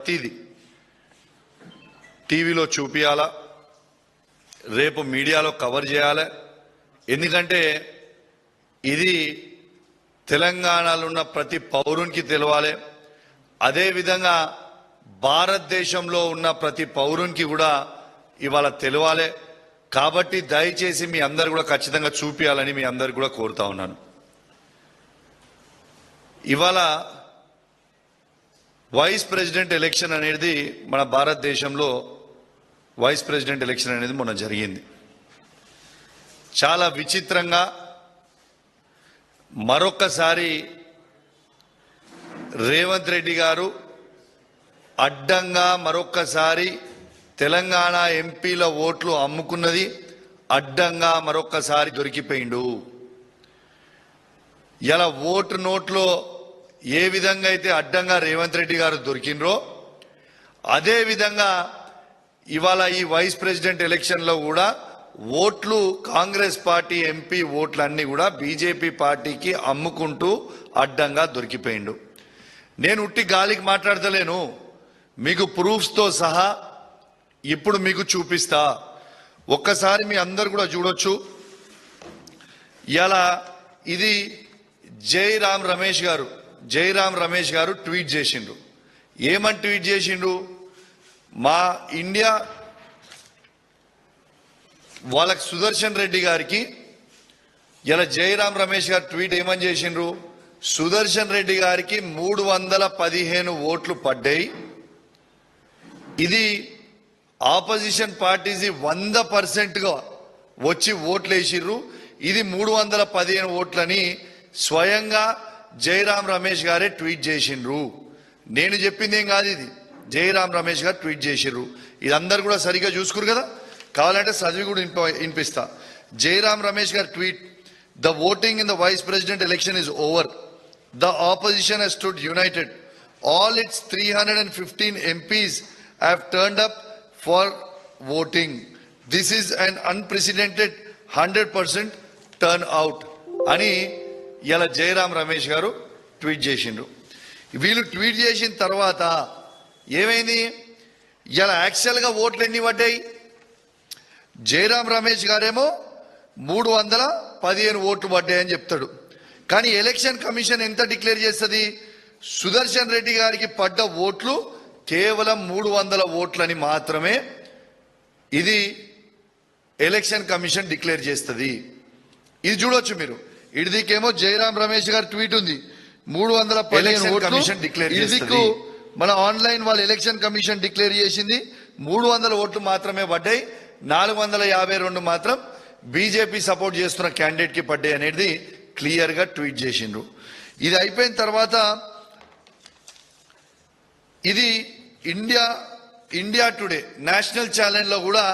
ప్రతిదీ టీవీలో చూపియాలా, రేపు మీడియాలో కవర్ చేయాలి. ఎందుకంటే ఇది తెలంగాణలో ఉన్న ప్రతి పౌరునికి తెలవాలి. అదేవిధంగా భారతదేశంలో ఉన్న ప్రతి పౌరునికి కూడా ఇవాళ తెలవాలి. కాబట్టి దయచేసి మీ అందరు కూడా ఖచ్చితంగా చూపించాలని మీ అందరు కూడా కోరుతా ఉన్నాను. ఇవాళ వైస్ ప్రెసిడెంట్ ఎలక్షన్ అనేది మన భారతదేశంలో వైస్ ప్రెసిడెంట్ ఎలక్షన్ అనేది మొన్న జరిగింది. చాలా విచిత్రంగా మరొక్కసారి రేవంత్ రెడ్డి గారు అడ్డంగా మరొక్కసారి తెలంగాణ ఎంపీల ఓట్లు అమ్ముకున్నది అడ్డంగా మరొక్కసారి దొరికిపోయిండు. ఇలా ఓటు నోట్లో ఏ విధంగా అయితే అడ్డంగా రేవంత్ రెడ్డి గారు దొరికినరో అదే విధంగా ఇవాళ ఈ వైస్ ప్రెసిడెంట్ ఎలక్షన్లో కూడా ఓట్లు కాంగ్రెస్ పార్టీ ఎంపీ ఓట్లన్నీ కూడా బీజేపీ పార్టీకి అమ్ముకుంటూ అడ్డంగా దొరికిపోయిండు. నేను ఉట్టి గాలికి మాట్లాడతలేను, మీకు ప్రూఫ్స్తో సహా ఇప్పుడు మీకు చూపిస్తా. ఒక్కసారి మీ అందరు కూడా చూడొచ్చు. ఇలా ఇది జైరామ్ రమేష్ గారు ట్వీట్ చేసిండ్రు. ఏమని ట్వీట్ చేసిండ్రు? మా ఇండియా వాళ్ళకి సుదర్శన్ రెడ్డి గారికి ఇలా జైరామ్ రమేష్ గారు ట్వీట్ ఏమని చేసిండ్రు? సుదర్శన్ రెడ్డి గారికి 315 ఓట్లు పడ్డాయి. ఇది ఆపోజిషన్ పార్టీస్ 100%గా వచ్చి ఓట్లు వేసిర్రు. ఇది 315 ఓట్లని స్వయంగా జైరామ్ రమేష్ గారే ట్వీట్ చేసిండ్రు. నేను చెప్పింది ఏం కాదు, ఇది జైరామ్ రమేష్ గారు ట్వీట్ చేసిండ్రు. ఇది అందరు కూడా సరిగ్గా చూసుకురు కదా, కావాలంటే చదివి కూడా వినిపిస్తా. జైరామ్ రమేష్ గారు tweet: the voting in the vice president election is over. The opposition has stood united. All its 315 MPs have turned up for voting. This is an unprecedented 100% turnout అని ఇలా జైరామ్ రమేష్ గారు ట్వీట్ చేసిండ్రు. వీళ్ళు ట్వీట్ చేసిన తర్వాత ఏమైంది? ఇలా యాక్చువల్గా ఓట్లు ఎన్ని పడ్డాయి? జైరామ్ రమేష్ గారేమో 315 ఓట్లు పడ్డాయని చెప్తాడు. కానీ ఎలక్షన్ కమిషన్ ఎంత డిక్లేర్ చేస్తుంది? సుదర్శన్ రెడ్డి గారికి పడ్డ ఓట్లు కేవలం 300 ఓట్లని మాత్రమే ఇది ఎలక్షన్ కమిషన్ డిక్లేర్ చేస్తుంది. ఇది చూడొచ్చు మీరు. ఇదికేమో జైరామ్ రమేష్ గారు ట్వీట్ ఉంది, 315 ఓట్లు డిక్లేర్ చేస్తుంది. మన ఆన్లైన్ వాళ్ళ ఎలక్షన్ కమిషన్ డిక్లేర్ చేసింది 300 ఓట్లు మాత్రమే పడ్డాయి, 452 మాత్రం బీజేపీ సపోర్ట్ చేస్తున్న క్యాండిడేట్ కి పడ్డాయి అనేది క్లియర్ గా ట్వీట్ చేసిండ్రు. ఇది అయిపోయిన తర్వాత ఇది ఇండియా టుడే నేషనల్ ఛానల్ లో కూడా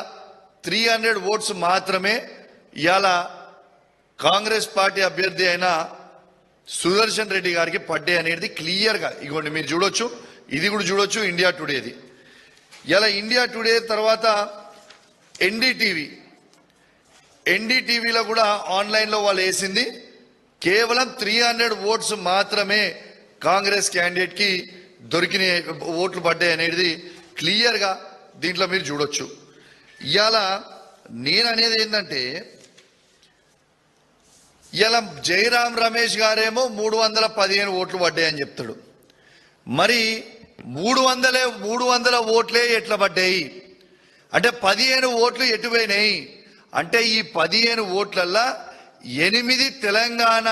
300 ఓట్స్ మాత్రమే ఇవాళ కాంగ్రెస్ పార్టీ అభ్యర్థి అయిన సుదర్శన్ రెడ్డి గారికి పడ్డాయి అనేది క్లియర్ గా ఇగోండి మీరు చూడొచ్చు. ఇది కూడా చూడొచ్చు ఇండియా టుడేది. ఇలా ఇండియా టుడే తర్వాత ఎన్డీటీవీలో కూడా ఆన్లైన్ లో వాళ్ళు వేసింది కేవలం 300 ఓట్స్ మాత్రమే కాంగ్రెస్ క్యాండిడేట్ కి దొరికిన ఓట్లు పడ్డాయి అనేది క్లియర్ గా దీంట్లో మీరు చూడొచ్చు. ఇవాళ నేను అనేది ఏంటంటే, ఇలా జైరామ్ రమేష్ గారేమో 315 ఓట్లు పడ్డాయని చెప్తాడు. మరి 300 ఓట్లే ఎట్లా పడ్డాయి అంటే 15 ఓట్లు ఎటుపోయినాయి అంటే ఈ 15 ఓట్లల్లా 8 తెలంగాణ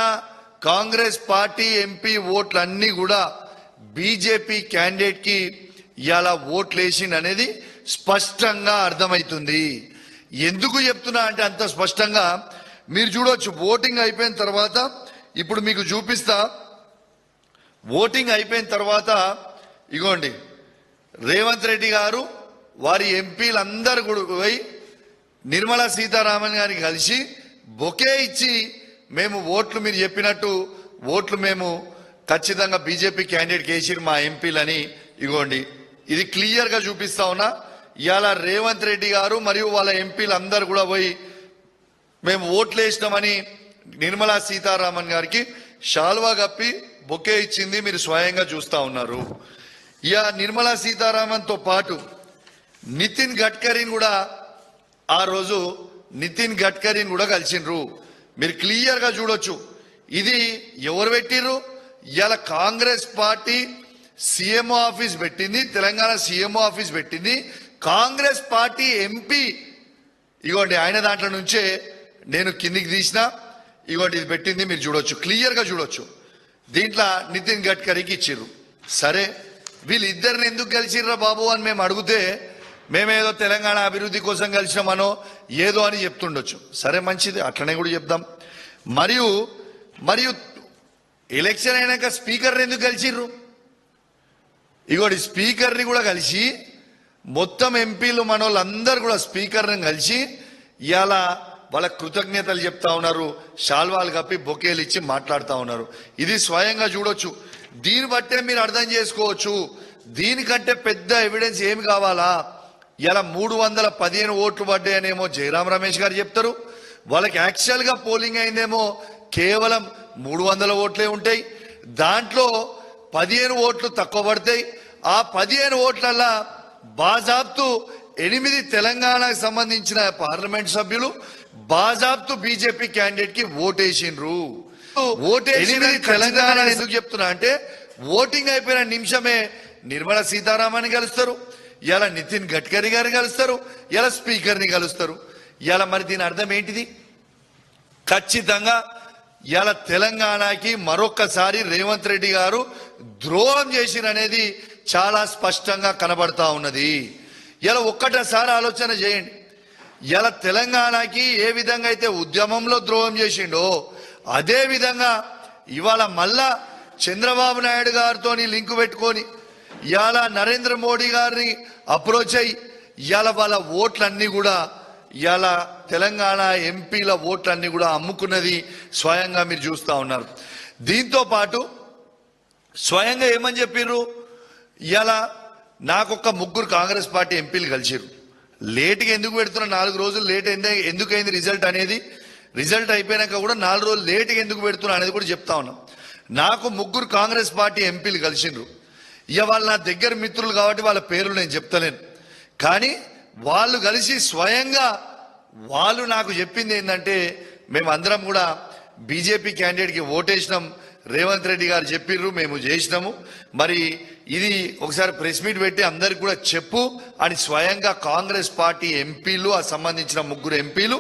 కాంగ్రెస్ పార్టీ ఎంపీ ఓట్లన్నీ కూడా బీజేపీ క్యాండిడేట్ కి ఇలా ఓట్లు వేసింది అనేది స్పష్టంగా అర్థమవుతుంది. ఎందుకు చెప్తున్నా అంటే అంత స్పష్టంగా మీరు చూడొచ్చు. ఓటింగ్ అయిపోయిన తర్వాత ఇప్పుడు మీకు చూపిస్తా. ఓటింగ్ అయిపోయిన తర్వాత ఇగోండి రేవంత్ రెడ్డి గారు వారి ఎంపీలందరూ కూడా పోయి నిర్మలా సీతారామన్ గారికి కలిసి బొకే ఇచ్చి మేము ఓట్లు మీరు చెప్పినట్టు ఓట్లు మేము ఖచ్చితంగా బీజేపీ క్యాండిడేట్ వేసిరు మా ఎంపీలని ఇగోండి ఇది క్లియర్ గా చూపిస్తా ఉన్నా. ఇవాళ రేవంత్ రెడ్డి గారు మరియు వాళ్ళ ఎంపీలందరూ కూడా పోయి మేము ఓట్లు వేసినామని నిర్మలా సీతారామన్ గారికి షాల్వా కప్పి బొకే ఇచ్చింది మీరు స్వయంగా చూస్తా ఉన్నారు. ఇక నిర్మలా సీతారామన్తో పాటు నితిన్ గడ్కరీని కూడా ఆ రోజు నితిన్ గడ్కరీని కూడా కలిసిండ్రు. మీరు క్లియర్గా చూడొచ్చు. ఇది ఎవరు పెట్టిర్రు? ఇలా కాంగ్రెస్ పార్టీ సీఎంఓ ఆఫీస్ పెట్టింది, తెలంగాణ సీఎంఓ ఆఫీస్ పెట్టింది. కాంగ్రెస్ పార్టీ ఎంపీ ఇగోండి ఆయన దాంట్లో నుంచే నేను కిందికి తీసిన ఇగోండి ఇది పెట్టింది, మీరు చూడొచ్చు, క్లియర్గా చూడొచ్చు. దీంట్లో నితిన్ గడ్కరీకి ఇచ్చిర్రు. సరే వీళ్ళిద్దరిని ఎందుకు కలిసిర్రా బాబు అని మేము అడిగితే మేమేదో తెలంగాణ అభివృద్ధి కోసం కలిసినామనో ఏదో అని చెప్తుండొచ్చు. సరే మంచిది, అట్లనే కూడా చెప్దాం. మరియు మరియు ఎలక్షన్ అయినాక స్పీకర్ని ఎందుకు కలిసిర్రు? ఇగోటి స్పీకర్ని కూడా కలిసి మొత్తం ఎంపీలు మనోళ్ళందరూ కూడా స్పీకర్ని కలిసి ఇవాళ వాళ్ళ కృతజ్ఞతలు చెప్తా ఉన్నారు, శాల్వాలు కప్పి బొకేలు ఇచ్చి మాట్లాడుతూ ఉన్నారు. ఇది స్వయంగా చూడొచ్చు. దీన్ని బట్టే మీరు అర్థం చేసుకోవచ్చు దీనికంటే పెద్ద ఎవిడెన్స్ ఏమి కావాలా. ఇలా 315 ఓట్లు పడ్డాయనేమో జయరాం రమేష్ గారు చెప్తారు. వాళ్ళకి యాక్చువల్గా పోలింగ్ అయిందేమో కేవలం 300 ఓట్లే ఉంటాయి. దాంట్లో 15 ఓట్లు తక్కువ పడతాయి. ఆ 15 ఓట్లల్లా బాజాబ్తు 8 తెలంగాణకు సంబంధించిన పార్లమెంట్ సభ్యులు బాజాబ్తు బీజేపీ క్యాండిడేట్ కి ఓటేసిండ్రు. ఓటేసిన తెలంగాణ ఎందుకు చెప్తున్నా అంటే ఓటింగ్ అయిపోయిన నిమిషమే నిర్మలా సీతారామన్ కలుస్తారు, ఇలా నితిన్ గడ్కరీ గారిని కలుస్తారు, ఇలా స్పీకర్ని కలుస్తారు. ఇలా మరి దీని అర్థం ఏంటిది? ఖచ్చితంగా ఇలా తెలంగాణకి మరొక్కసారి రేవంత్ రెడ్డి గారు ద్రోహం చేసిరనేది చాలా స్పష్టంగా కనబడతా ఉన్నది. ఇలా ఒక్కటసారి ఆలోచన చేయండి. ఇలా తెలంగాణకి ఏ విధంగా అయితే ఉద్యమంలో ద్రోహం చేసిండో అదే విధంగా ఇవాళ మళ్ళా చంద్రబాబు నాయుడు గారితో లింకు పెట్టుకొని ఇవాళ నరేంద్ర మోడీ గారిని అప్రోచ్ అయ్యి ఇవాళ వాళ్ళ ఓట్లన్నీ కూడా ఇవాళ తెలంగాణ ఎంపీల ఓట్లన్నీ కూడా అమ్ముకున్నది స్వయంగా మీరు చూస్తూ ఉన్నారు. దీంతో పాటు స్వయంగా ఏమని చెప్పిర్రు? ఇవాళ నాకొక్క 3 కాంగ్రెస్ పార్టీ ఎంపీలు కలిసిర్రు. లేట్గా ఎందుకు పెడుతున్నా? 4 రోజులు లేట్ ఎందుకైంది రిజల్ట్ అనేది, రిజల్ట్ అయిపోయినాక కూడా 4 రోజులు లేట్గా ఎందుకు పెడుతున్నా అనేది కూడా చెప్తా ఉన్నాం. నాకు 3 కాంగ్రెస్ పార్టీ ఎంపీలు కలిసిండ్రు. ఇక వాళ్ళు నా దగ్గర మిత్రులు కాబట్టి వాళ్ళ పేర్లు నేను చెప్తలేను. కానీ వాళ్ళు కలిసి స్వయంగా వాళ్ళు నాకు చెప్పింది ఏంటంటే మేము అందరం కూడా బీజేపీ క్యాండిడేట్కి ఓటేసినాం, రేవంత్ రెడ్డి గారు చెప్పిర్రు, మేము చేసినాము, మరి ఇది ఒకసారి ప్రెస్ మీట్ పెట్టి అందరికి కూడా చెప్పు అని స్వయంగా కాంగ్రెస్ పార్టీ ఎంపీలు, ఆ సంబంధించిన 3 ఎంపీలు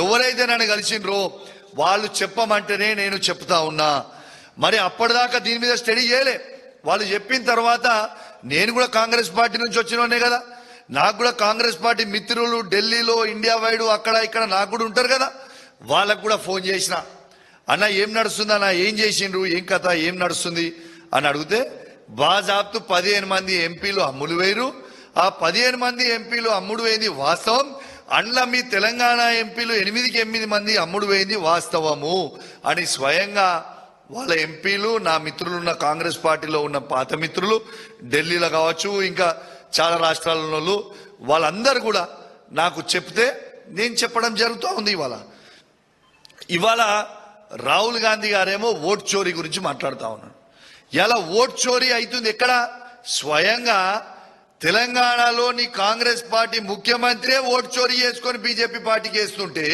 ఎవరైతే నన్ను కలిసిండ్రో వాళ్ళు చెప్పమంటేనే నేను చెప్తా ఉన్నా. మరి అప్పటిదాకా దీని మీద స్టడీ చేయలే. వాళ్ళు చెప్పిన తర్వాత నేను కూడా కాంగ్రెస్ పార్టీ నుంచి వచ్చినోనే కదా, నాకు కూడా కాంగ్రెస్ పార్టీ మిత్రులు ఢిల్లీలో, ఇండియా వైడ్ అక్కడ ఇక్కడ నాకు కూడా ఉంటారు కదా, వాళ్ళకు కూడా ఫోన్ చేసిన, అన్న ఏం నడుస్తుంది అన్న, ఏం చేసిండ్రు, ఏం కథ, ఏం నడుస్తుంది అని అడిగితే బాజాబ్తు 15 మంది ఎంపీలు అమ్ముడు వేరు, ఆ 15 మంది ఎంపీలు అమ్ముడు వేయింది వాస్తవం, అండ్ల మీ తెలంగాణ ఎంపీలు 8కి 8 మంది అమ్ముడు వేయింది వాస్తవము అని స్వయంగా వాళ్ళ ఎంపీలు, నా మిత్రులు ఉన్న కాంగ్రెస్ పార్టీలో ఉన్న పాత మిత్రులు ఢిల్లీలో కావచ్చు, ఇంకా చాలా రాష్ట్రాలలో వాళ్ళందరూ కూడా నాకు చెప్తే నేను చెప్పడం జరుగుతూ ఉంది. ఇవాళ రాహుల్ గాంధీ గారేమో ఓట్ చోరీ గురించి మాట్లాడుతూ ఉన్నాడు. ఇలా ఓట్ చోరీ అవుతుంది ఎక్కడ? స్వయంగా తెలంగాణలోని కాంగ్రెస్ పార్టీ ముఖ్యమంత్రి ఓట్ చోరీ చేసుకొని బీజేపీ పార్టీకి వేస్తుంటే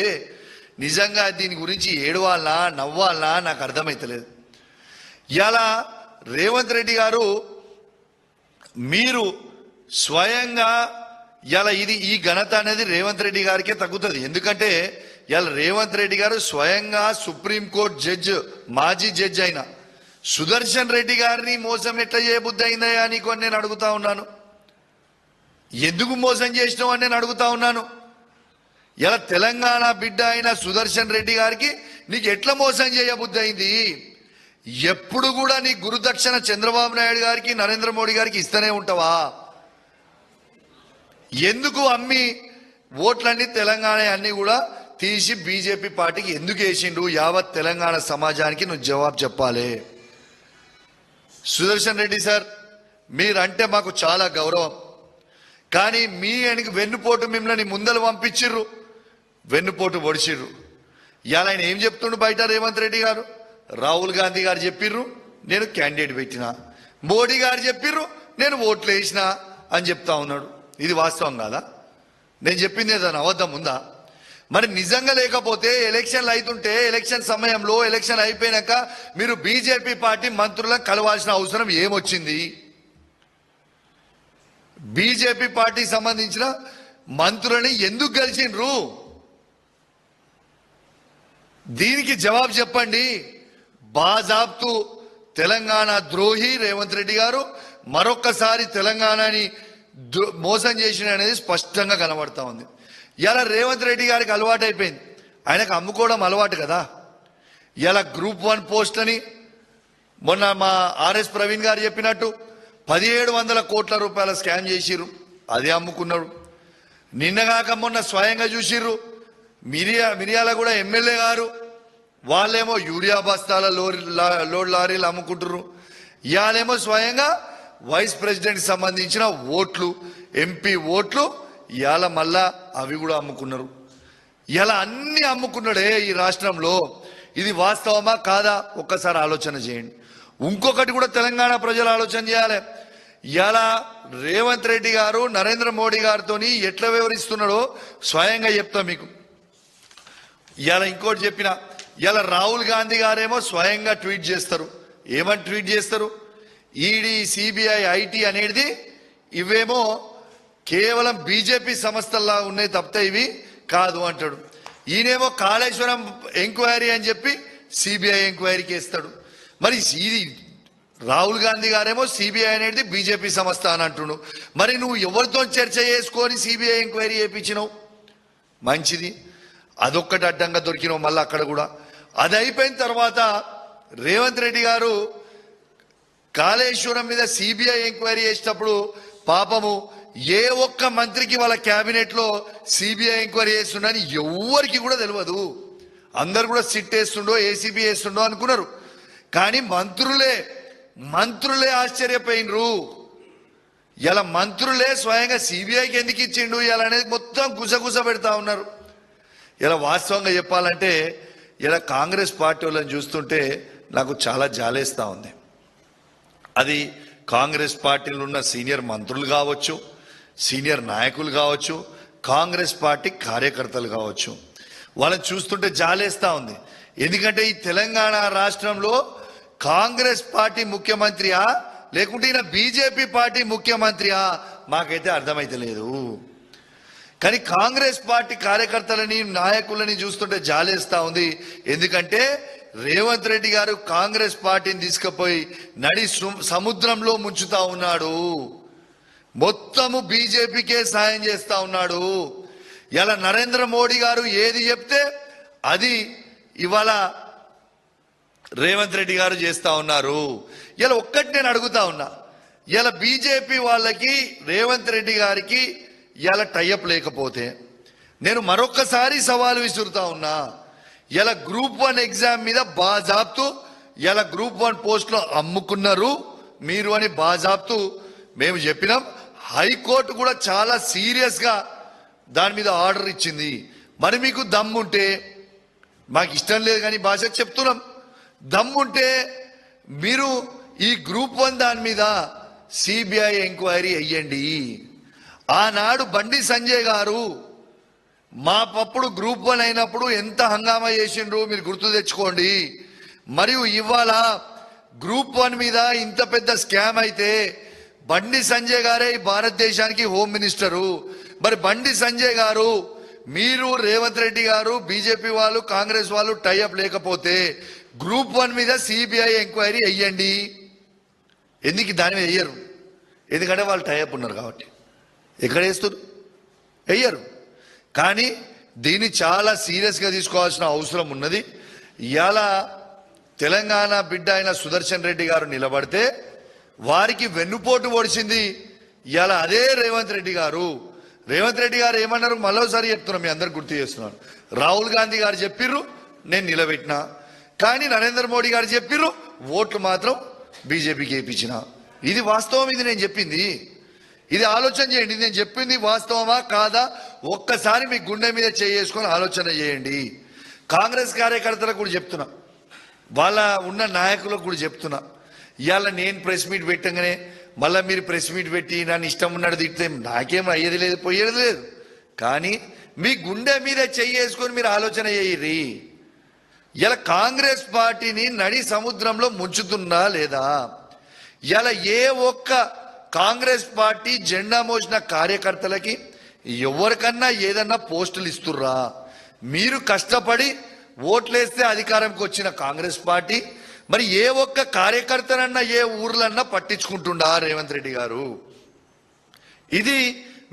నిజంగా దీని గురించి ఏడవాలనా నవ్వాలనా నాకు అర్థమైతలేదు. ఇలా రేవంత్ రెడ్డి గారు మీరు స్వయంగా ఇలా ఈ ఘనత అనేది రేవంత్ రెడ్డి గారికే తగ్గుతుంది. ఎందుకంటే ఇలా రేవంత్ రెడ్డి గారు స్వయంగా సుప్రీంకోర్టు జడ్జ్, మాజీ జడ్జ్ అయిన సుదర్శన్ రెడ్డి గారిని మోసం ఎట్లా చేయబుద్ధి అయిందయ్యా నీకు అని నేను అడుగుతా ఉన్నాను. ఎందుకు మోసం చేసినావు అని నేను అడుగుతా ఉన్నాను. ఇలా తెలంగాణ బిడ్డ అయిన సుదర్శన్ రెడ్డి గారికి నీకు ఎట్లా మోసం చేయబుద్ధి అయింది? ఎప్పుడు కూడా నీ గురుదక్షిణ చంద్రబాబు నాయుడు గారికి, నరేంద్ర మోడీ గారికి ఇస్తూనే ఉంటావా? ఎందుకు అమ్మి ఓట్లన్నీ తెలంగాణ అన్ని కూడా తీసి బీజేపీ పార్టీకి ఎందుకు వేసిండు? యావత్ తెలంగాణ సమాజానికి నువ్వు జవాబు చెప్పాలి. సుదర్శన్ రెడ్డి సార్, మీరంటే మాకు చాలా గౌరవం, కానీ మీ వెన్నుపోటు మిమ్మల్ని ముందలు పంపించిర్రు, వెన్నుపోటు పొడిచిర్రు. ఇవాళ ఆయన ఏం చెప్తుండు బయట రేవంత్ రెడ్డి గారు? రాహుల్ గాంధీ గారు చెప్పిర్రు నేను క్యాండిడేట్ పెట్టినా, మోడీ గారు చెప్పిర్రు నేను ఓట్లు వేసిన అని చెప్తా ఉన్నాడు. ఇది వాస్తవం కాదా? నేను చెప్పింది ఏదైనా అబద్ధం ఉందా? మరి నిజంగా లేకపోతే ఎలక్షన్లు అవుతుంటే ఎలక్షన్ సమయంలో ఎలక్షన్ అయిపోయినాక మీరు బీజేపీ పార్టీ మంత్రులను కలవాల్సిన అవసరం ఏమొచ్చింది? బీజేపీ పార్టీ సంబంధించిన మంత్రులని ఎందుకు కలిసిండ్రు? దీనికి జవాబు చెప్పండి. బాజాబ్తు తెలంగాణ ద్రోహి రేవంత్ రెడ్డి గారు మరొక్కసారి తెలంగాణని మోసం చేసిన అనేది స్పష్టంగా కనబడతా ఉంది. ఇలా రేవంత్ రెడ్డి గారికి అలవాటు అయిపోయింది, ఆయనకు అమ్ముకోవడం అలవాటు కదా. ఇలా గ్రూప్ 1 పోస్ట్ అని మొన్న మా ఆర్ఎస్ ప్రవీణ్ గారు చెప్పినట్టు 1700 కోట్ల రూపాయల స్కామ్ చేసిర్రు, అదే అమ్ముకున్నాడు. నిన్నగాక మొన్న స్వయంగా చూసిర్రు మిరియాల కూడా ఎమ్మెల్యే గారు, వాళ్ళేమో యూరియా బస్తాల లోడ్ లారీలు అమ్ముకుంటున్నారు. ఇవాళేమో స్వయంగా వైస్ ప్రెసిడెంట్ సంబంధించిన ఓట్లు, ఎంపీ ఓట్లు ఇవాళ మళ్ళా అవి కూడా అమ్ముకున్నారు. ఇలా అన్ని అమ్ముకున్నాడే ఈ రాష్ట్రంలో. ఇది వాస్తవమా కాదా ఒక్కసారి ఆలోచన చేయండి. ఇంకొకటి కూడా తెలంగాణ ప్రజలు ఆలోచన చేయాలి. ఇలా రేవంత్ రెడ్డి గారు నరేంద్ర మోడీ గారితో ఎట్లా వివరిస్తున్నాడో స్వయంగా చెప్తా మీకు. ఇలా ఇంకోటి చెప్పిన, ఇలా రాహుల్ గాంధీ గారేమో స్వయంగా ట్వీట్ చేస్తారు. ఏమని ట్వీట్ చేస్తారు? ఈడీ, సిబిఐ, ఐటీ అనేది ఇవేమో కేవలం బీజేపీ సంస్థల్లా ఉన్నాయి తప్పితే ఇవి కాదు అంటాడు. ఈయనేమో కాళేశ్వరం ఎంక్వైరీ అని చెప్పి సిబిఐ ఎంక్వైరీకి వేస్తాడు. మరి ఇది రాహుల్ గాంధీ గారేమో సిబిఐ అనేది బీజేపీ సంస్థ అని అంటున్నాడు. మరి నువ్వు ఎవరితో చర్చ చేసుకొని సిబిఐ ఎంక్వైరీ చేయించినావు? మంచిది, అదొక్కటి అడ్డంగా దొరికినావు. మళ్ళీ అక్కడ కూడా అది అయిపోయిన తర్వాత రేవంత్ రెడ్డి గారు కాళేశ్వరం మీద సిబిఐ ఎంక్వైరీ చేసేటప్పుడు పాపము ఏ ఒక్క మంత్రికి వాళ్ళ క్యాబినెట్ లో సిబిఐ ఎంక్వైరీ చేస్తుండని ఎవరికి కూడా తెలియదు. అందరు కూడా సిట్ వేస్తుండో ఏసీబీ వేస్తుండో అనుకున్నారు. కానీ మంత్రులే ఆశ్చర్యపోయినరు. ఇలా మంత్రులే స్వయంగా సిబిఐకి ఎందుకు ఇచ్చిండు ఇలా అనేది మొత్తం గుసగుస పెడతా ఉన్నారు. ఇలా వాస్తవంగా చెప్పాలంటే ఇలా కాంగ్రెస్ పార్టీ వాళ్ళని చూస్తుంటే నాకు చాలా జాలేస్తా ఉంది. అది కాంగ్రెస్ పార్టీలో ఉన్న సీనియర్ మంత్రులు కావచ్చు, సీనియర్ నాయకులు కావచ్చు, కాంగ్రెస్ పార్టీ కార్యకర్తలు కావచ్చు, వాళ్ళని చూస్తుంటే జాలేస్తా ఉంది. ఎందుకంటే ఈ తెలంగాణ రాష్ట్రంలో కాంగ్రెస్ పార్టీ ముఖ్యమంత్రియా లేకుంటే ఈయన బీజేపీ పార్టీ ముఖ్యమంత్రియా మాకైతే అర్థమైతే లేదు. కానీ కాంగ్రెస్ పార్టీ కార్యకర్తలని నాయకులని చూస్తుంటే జాలేస్తా ఉంది. ఎందుకంటే రేవంత్ రెడ్డి గారు కాంగ్రెస్ పార్టీని తీసుకుపోయి నడి సముద్రంలో ముంచుతా ఉన్నాడు. మొత్తము బీజేపీకే సాయం చేస్తా ఉన్నాడు. ఇలా నరేంద్ర మోడీ గారు ఏది చెప్తే అది ఇవాళ రేవంత్ రెడ్డి గారు చేస్తా ఉన్నారు. ఇలా ఒక్కటి నేను అడుగుతా ఉన్నా, ఇలా బీజేపీ వాళ్ళకి రేవంత్ రెడ్డి గారికి ఇలా టైఅప్ లేకపోతే నేను మరొకసారి సవాలు విసురుతా ఉన్నా. ఇలా గ్రూప్ 1 ఎగ్జామ్ మీద బాజాబ్తు ఇలా గ్రూప్ 1 పోస్టులో అమ్ముకున్నారు మీరు అని బాజాబ్తు మేము చెప్పినాం. హైకోర్టు కూడా చాలా సీరియస్గా దాని మీద ఆర్డర్ ఇచ్చింది. మరి మీకు దమ్ముంటే, మాకు ఇష్టం లేదు కానీ భాష చెప్తున్నాం, దమ్ముంటే మీరు ఈ గ్రూప్ 1 దాని మీద సిబిఐ ఎంక్వైరీ అయ్యండి. ఆనాడు బండి సంజయ్ గారు మా పప్పుడు గ్రూప్ 1 అయినప్పుడు ఎంత హంగామా చేసిండ్రు మీరు గుర్తు తెచ్చుకోండి. మరియు ఇవాళ గ్రూప్ 1 మీద ఇంత పెద్ద స్కామ్ అయితే బండి సంజయ్ గారే భారతదేశానికి హోమ్ మినిస్టరు. మరి బండి సంజయ్ గారు, మీరు రేవంత్ రెడ్డి గారు, బీజేపీ వాళ్ళు, కాంగ్రెస్ వాళ్ళు టైఅప్ లేకపోతే గ్రూప్ 1 మీద సిబిఐ ఎంక్వైరీ అయ్యండి. ఎందుకు దాని మీద వెయ్యరు? ఎందుకంటే వాళ్ళు టైఅప్ ఉన్నారు కాబట్టి. ఎక్కడ వేస్తారు? వెయ్యరు. కానీ దీన్ని చాలా సీరియస్గా తీసుకోవాల్సిన అవసరం ఉన్నది. ఇవాళ తెలంగాణ బిడ్డ అయిన సుదర్శన్ రెడ్డి గారు నిలబడితే వారికి వెన్నుపోటు పొడిచింది ఇవాళ అదే రేవంత్ రెడ్డి గారు. రేవంత్ రెడ్డి గారు ఏమన్నారు మరోసారి చెప్తున్నాం, మీ అందరికి గుర్తు చేస్తున్నాను. రాహుల్ గాంధీ గారు చెప్పిర్రు, నేను నిలబెట్టినా. కానీ నరేంద్ర మోడీ గారు చెప్పిర్రు, ఓట్లు మాత్రం బీజేపీకి వేయించిన. ఇది వాస్తవం. ఇది నేను చెప్పింది. ఇది ఆలోచన చేయండి. నేను చెప్పింది వాస్తవమా కాదా ఒక్కసారి మీ గుండె మీద చేసుకొని ఆలోచన చేయండి. కాంగ్రెస్ కార్యకర్తలకు కూడా చెప్తున్నా, వాళ్ళ ఉన్న నాయకులకు కూడా చెప్తున్నా, ఇవాళ నేను ప్రెస్ మీట్ పెట్టగానే మళ్ళీ మీరు ప్రెస్ మీట్ పెట్టి నన్ను ఇష్టం ఉన్నట్టు తిడితే నాకేం అయ్యేది లేదు పోయేది లేదు. కానీ మీ గుండె మీద చెయ్యేసుకొని మీరు ఆలోచన చేయరి. ఇలా కాంగ్రెస్ పార్టీని నడి సముద్రంలో ముంచుతున్నా లేదా? ఇలా ఏ ఒక్క కాంగ్రెస్ పార్టీ జెండా మోసిన కార్యకర్తలకి ఎవరికన్నా ఏదన్నా పోస్టులు ఇస్తుర్రా? మీరు కష్టపడి ఓట్లేస్తే అధికారంకి వచ్చిన కాంగ్రెస్ పార్టీ మరి ఏ ఒక్క కార్యకర్తనన్నా ఏ ఊర్లన్నా పట్టించుకుంటుండా రేవంత్ రెడ్డి గారు? ఇది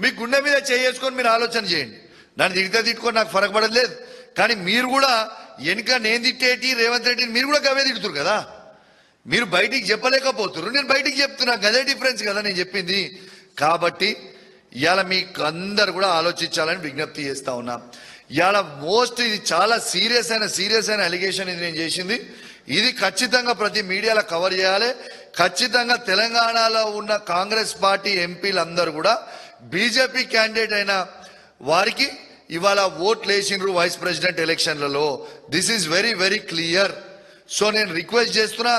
మీ గుండె మీద చేసుకొని మీరు ఆలోచన చేయండి. నన్ను తిడితే తిట్టుకొని నాకు ఫరక పడలేదు. కానీ మీరు కూడా వెనుక నేను తిట్టేటి రేవంత్ రెడ్డిని మీరు కూడా గవే తిడుతురు కదా. మీరు బయటికి చెప్పలేకపోతున్నారు, నేను బయటికి చెప్తున్నా. గదే డిఫరెన్స్ కదా నేను చెప్పింది. కాబట్టి ఇవాళ మీకు అందరు కూడా ఆలోచించాలని విజ్ఞప్తి చేస్తా ఉన్నా. ఇవాళ ఇది చాలా సీరియస్ అయిన అలిగేషన్ ఇది నేను చేసింది. ఇది ఖచ్చితంగా ప్రతి మీడియాలో కవర్ చేయాలి. ఖచ్చితంగా తెలంగాణలో ఉన్న కాంగ్రెస్ పార్టీ ఎంపీలందరూ కూడా బీజేపీ క్యాండిడేట్ అయిన వారికి ఇవాళ ఓట్లు వేసిండ్రు వైస్ ప్రెసిడెంట్ ఎలక్షన్లలో. This is very very clear. So నేను రిక్వెస్ట్ చేస్తున్నా,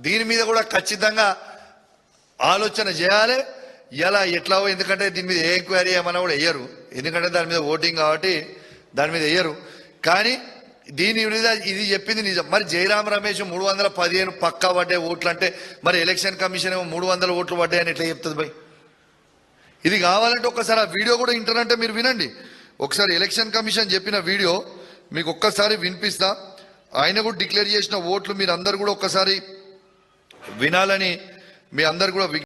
దీని మీద కూడా ఖచ్చితంగా ఆలోచన చేయాలి. ఇలా ఎట్లా, ఎందుకంటే దీని మీద ఏ ఎంక్వైరీ ఏమన్నా కూడా వేయరు, ఎందుకంటే దాని మీద ఓటింగ్ కాబట్టి దాని మీద వేయరు. కానీ దీని మీద ఇది చెప్పింది నిజం. మరి జయరాం రమేష్ 315 పక్కా పడ్డాయి ఓట్లు అంటే మరి ఎలక్షన్ కమిషన్ ఏమో 300 ఓట్లు పడ్డాయని ఎట్లా చెప్తుంది భయ్? ఇది కావాలంటే ఒక్కసారి ఆ వీడియో కూడా ఇంటరంటే మీరు వినండి. ఒకసారి ఎలక్షన్ కమిషన్ చెప్పిన వీడియో మీకు ఒక్కసారి వినిపిస్తా. ఆయన కూడా డిక్లేర్ చేసిన ఓట్లు మీరు అందరు కూడా ఒక్కసారి వినాలని మీ అందరు కూడా